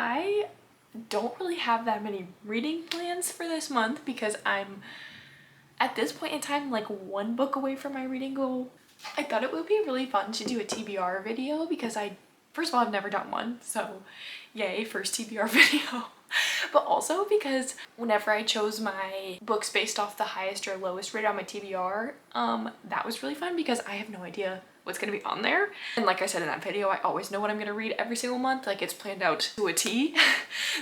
I don't really have that many reading plans for this month because I'm at this point in time like one book away from my reading goal. I thought it would be really fun to do a TBR video because first of all, I've never done one, so yay, first TBR video. But also because whenever I chose my books based off the highest or lowest rate on my TBR, that was really fun because I have no idea what's gonna be on there. And like I said in that video, I always know what I'm gonna read every single month, like it's planned out to a T.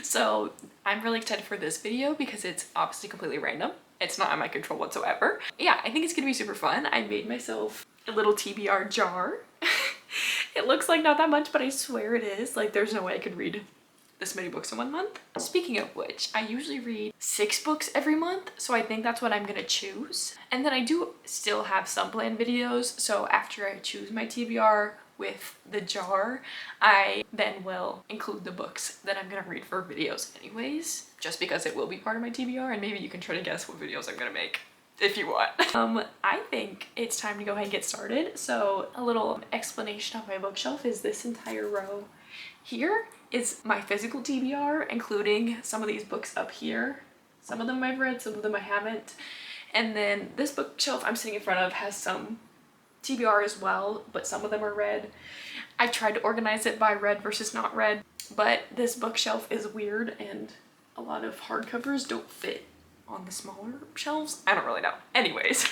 So I'm really excited for this video because it's obviously completely random. It's not in my control whatsoever. Yeah, I think it's gonna be super fun. I made myself a little TBR jar. It looks like not that much, but I swear it is. Like there's no way I could read this many books in 1 month. Speaking of which, I usually read 6 books every month, so I think that's what I'm gonna choose. And then I do still have some planned videos, so after I choose my TBR with the jar, I then will include the books that I'm gonna read for videos anyways, just because it will be part of my TBR, and maybe you can try to guess what videos I'm gonna make if you want. I think it's time to go ahead and get started. So a little explanation of my bookshelf is this entire row here is my physical TBR, including some of these books up here. Some of them I've read, some of them I haven't. And then this bookshelf I'm sitting in front of has some TBR as well, but some of them are read. I tried to organize it by read versus not read, but this bookshelf is weird and a lot of hardcovers don't fit on the smaller shelves. I don't really know. Anyways,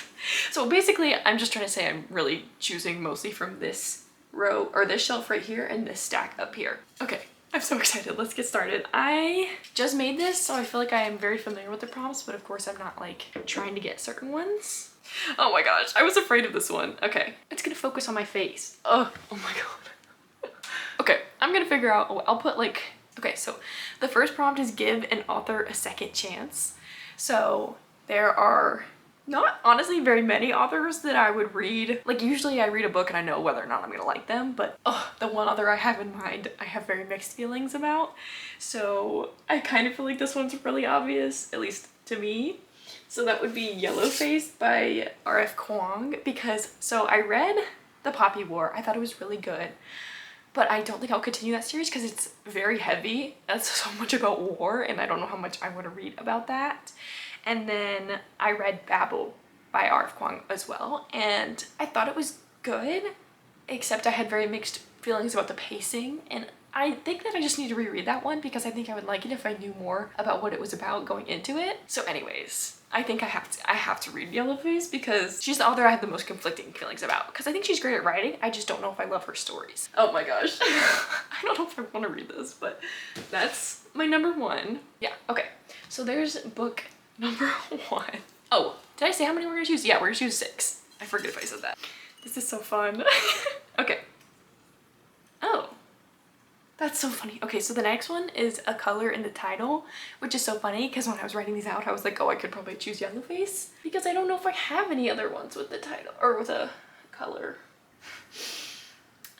so basically I'm just trying to say I'm really choosing mostly from this row or this shelf right here and this stack up here. Okay, I'm so excited. Let's get started. I just made this, so I feel like I am very familiar with the prompts, but of course I'm not like trying to get certain ones. Oh my gosh, I was afraid of this one. Okay, it's gonna focus on my face. Oh my god. Okay, I'm gonna figure out, I'll put like, okay, so the first prompt is give an author a second chance. So there are not honestly very many authors that I would read. Like usually I read a book and I know whether or not I'm gonna like them, but the one author I have in mind I have very mixed feelings about. So I kind of feel like this one's really obvious, at least to me. So that would be Yellowface by R.F. Kuang, because so I read The Poppy War. I thought it was really good, but I don't think I'll continue that series because it's very heavy. It's so much about war and I don't know how much I want to read about that. And then I read Babel by R.F. Kuang as well, and I thought it was good, except I had very mixed feelings about the pacing, and I think that I just need to reread that one because I think I would like it if I knew more about what it was about going into it. So anyways, I think I have to read Yellowface because she's the author I have the most conflicting feelings about, because I think she's great at writing. I just don't know if I love her stories. Oh my gosh. I don't know if I want to read this, but that's my number one. Yeah, okay. So there's book number 1. Oh, did I say how many we're gonna choose? Yeah, we're gonna choose 6. I forget if I said that. This is so fun. Okay. Oh, that's so funny. Okay, so the next one is a color in the title, which is so funny because when I was writing these out, I was like, oh, I could probably choose Yellowface because I don't know if I have any other ones with the title or with a color.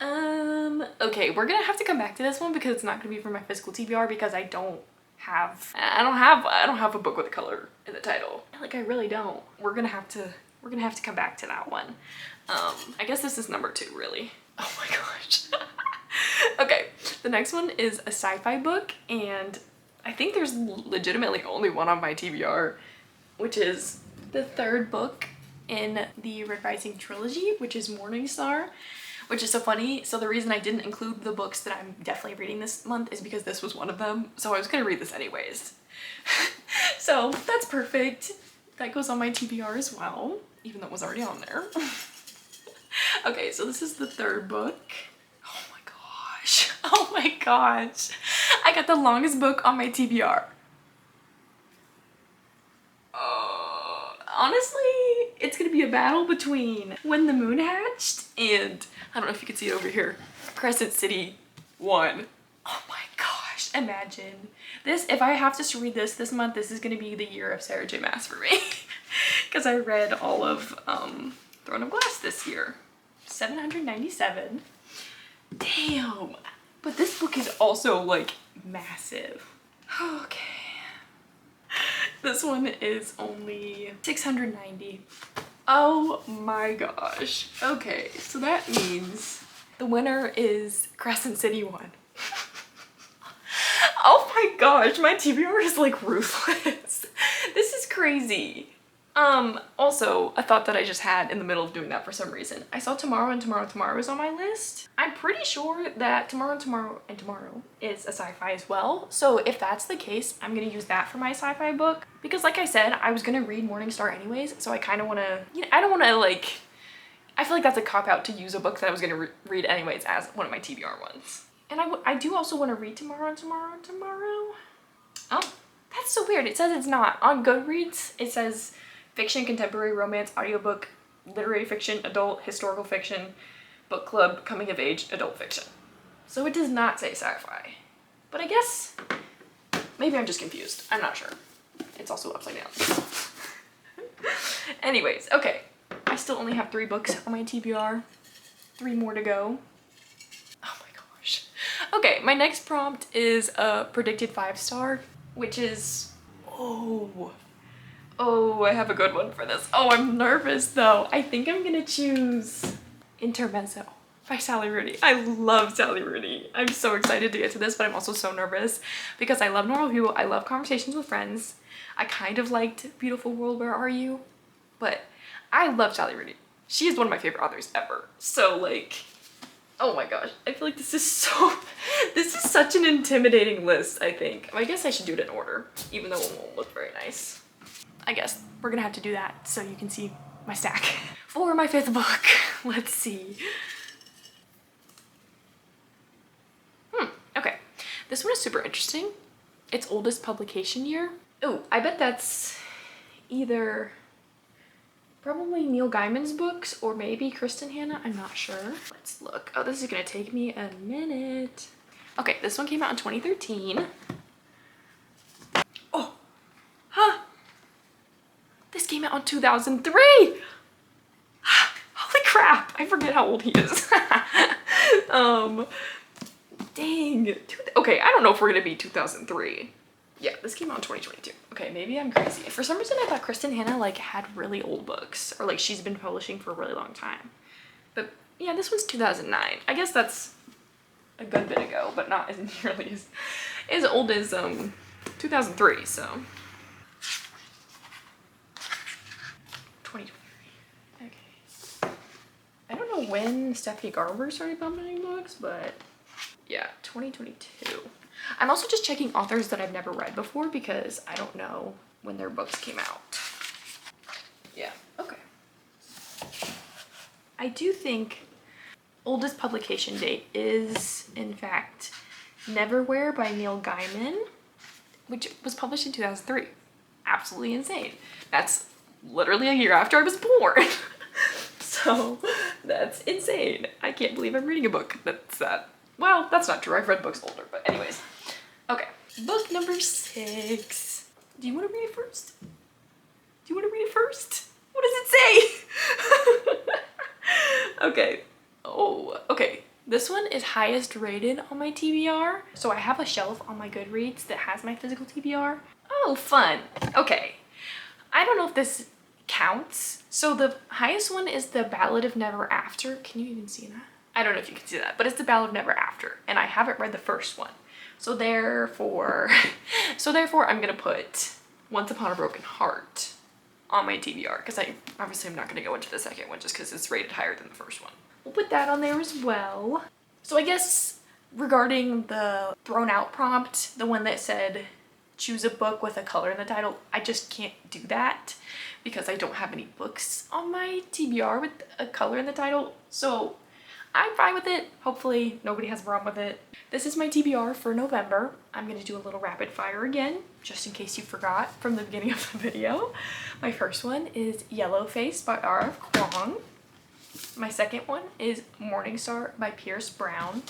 Okay, we're gonna have to come back to this one because it's not gonna be for my physical TBR because I don't have a book with a color in the title. Like I really don't. We're gonna have to come back to that one. I guess this is number 2 really. Oh my gosh. Okay, the next one is a sci-fi book, and I think there's legitimately only one on my TBR, which is the 3rd book in the Red Rising trilogy, which is Morningstar. Which is so funny. So the reason I didn't include the books that I'm definitely reading this month is because this was one of them. So I was gonna read this anyways. So that's perfect. That goes on my TBR as well, even though it was already on there. Okay, so this is the 3rd book. Oh my gosh. Oh my gosh. I got the longest book on my TBR. Honestly, it's gonna be a battle between When the Moon Hatched and, I don't know if you can see it over here, Crescent City One. Oh my gosh, imagine this. If I have to read this month, this is gonna be the year of Sarah J Maas for me. Because I read all of Throne of Glass this year. 797. Damn. But this book is also like massive. Okay. This one is only 690. Oh my gosh. Okay, so that means the winner is Crescent City One. Oh my gosh, my TBR is like ruthless. This is crazy. Also, a thought that I just had in the middle of doing that for some reason. I saw Tomorrow and Tomorrow Tomorrow is on my list. I'm pretty sure that Tomorrow and Tomorrow and Tomorrow is a sci-fi as well. So if that's the case, I'm gonna use that for my sci-fi book. Because like I said, I was gonna read Morningstar anyways, so I kind of wanna, you know, I don't wanna like, I feel like that's a cop-out to use a book that I was gonna read anyways as one of my TBR ones. And I do also want to read Tomorrow and Tomorrow and Tomorrow. Oh, that's so weird. It says it's not. On Goodreads, it says fiction, contemporary romance, audiobook, literary fiction, adult, historical fiction, book club, coming of age, adult fiction. So it does not say sci-fi. But I guess, maybe I'm just confused. I'm not sure. It's also upside down. Anyways, okay. I still only have 3 books on my TBR. 3 more to go. Oh my gosh. Okay, my next prompt is a predicted 5-star, which is, oh, I have a good one for this. Oh, I'm nervous though. I think I'm gonna choose Intermezzo by Sally Rooney. I love Sally Rooney. I'm so excited to get to this, but I'm also so nervous because I love Normal People. I love Conversations with Friends. I kind of liked Beautiful World, Where Are You? But I love Sally Rooney. She is one of my favorite authors ever. So like, oh my gosh, I feel like this is such an intimidating list, I think. I guess I should do it in order, even though it won't look very nice. I guess we're gonna have to do that so you can see my stack. For my 5th book, let's see. Okay, this one is super interesting. Its oldest publication year. Oh, I bet that's either probably Neil Gaiman's books or maybe Kristen Hanna, I'm not sure. Let's look. Oh, this is gonna take me a minute. Okay, this one came out in 2013. Oh, huh. This came out in 2003. Holy crap, I forget how old he is. Dang. Okay, I don't know if we're gonna be 2003. Yeah, this came out in 2022. Okay, maybe I'm crazy. For some reason, I thought Kristen Hanna like had really old books, or like she's been publishing for a really long time. But yeah, this one's 2009. I guess that's a good bit ago, but not as nearly as old as 2003. So 2023. Okay. I don't know when Stephanie Garber started publishing books, but yeah, 2022. I'm also just checking authors that I've never read before because I don't know when their books came out. Yeah, okay. I do think oldest publication date is, in fact, Neverwhere by Neil Gaiman, which was published in 2003. Absolutely insane. That's literally a year after I was born. So that's insane. I can't believe I'm reading a book that's that. Well, that's not true. I've read books older, but anyways. Okay, book number 6. Do you want to read it first? What does it say? Okay. Oh, okay. This one is highest rated on my TBR. So I have a shelf on my Goodreads that has my physical TBR. Oh, fun. Okay. I don't know if this counts. So the highest one is The Ballad of Never After. Can you even see that? I don't know if you can see that, but it's The Ballad of Never After, and I haven't read the first one. So therefore I'm gonna put Once Upon a Broken Heart on my TBR, because I'm not gonna go into the second one just because it's rated higher than the first one. We'll put that on there as well. So I guess regarding the thrown out prompt, the one that said choose a book with a color in the title, I just can't do that because I don't have any books on my TBR with a color in the title. So I'm fine with it. Hopefully nobody has a problem with it. This is my TBR for November. I'm gonna do a little rapid fire again, just in case you forgot from the beginning of the video. My first one is Yellow Face by R.F. Kuang. My second one is Morningstar by Pierce Brown.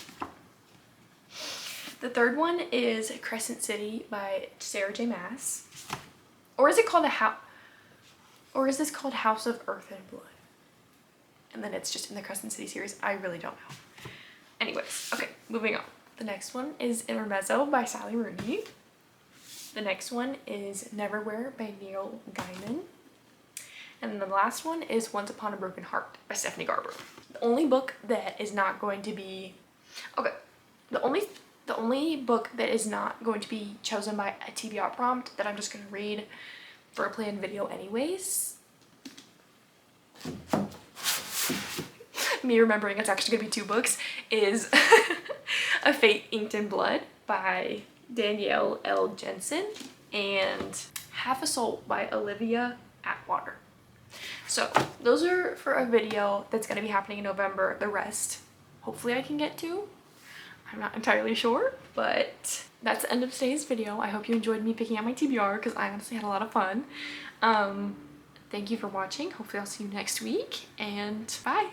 The third one is Crescent City by Sarah J. Maas. Or is it called or is this called House of Earth and Blood? And then it's just in the Crescent City series. I really don't know. Anyways, okay, moving on. The next one is Intermezzo by Sally Rooney. The next one is Neverwhere by Neil Gaiman. And then the last one is Once Upon a Broken Heart by Stephanie Garber. The only book that is not going to be... Okay, the The only book that is not going to be chosen by a TBR prompt that I'm just going to read for a planned video anyways, me remembering it's actually going to be 2 books, is A Fate Inked in Blood by Danielle L. Jensen and Half a Soul by Olivia Atwater. So those are for a video that's going to be happening in November. The rest, hopefully I can get to. I'm not entirely sure, but that's the end of today's video. I hope you enjoyed me picking out my TBR because I honestly had a lot of fun. Thank you for watching. Hopefully I'll see you next week, and bye.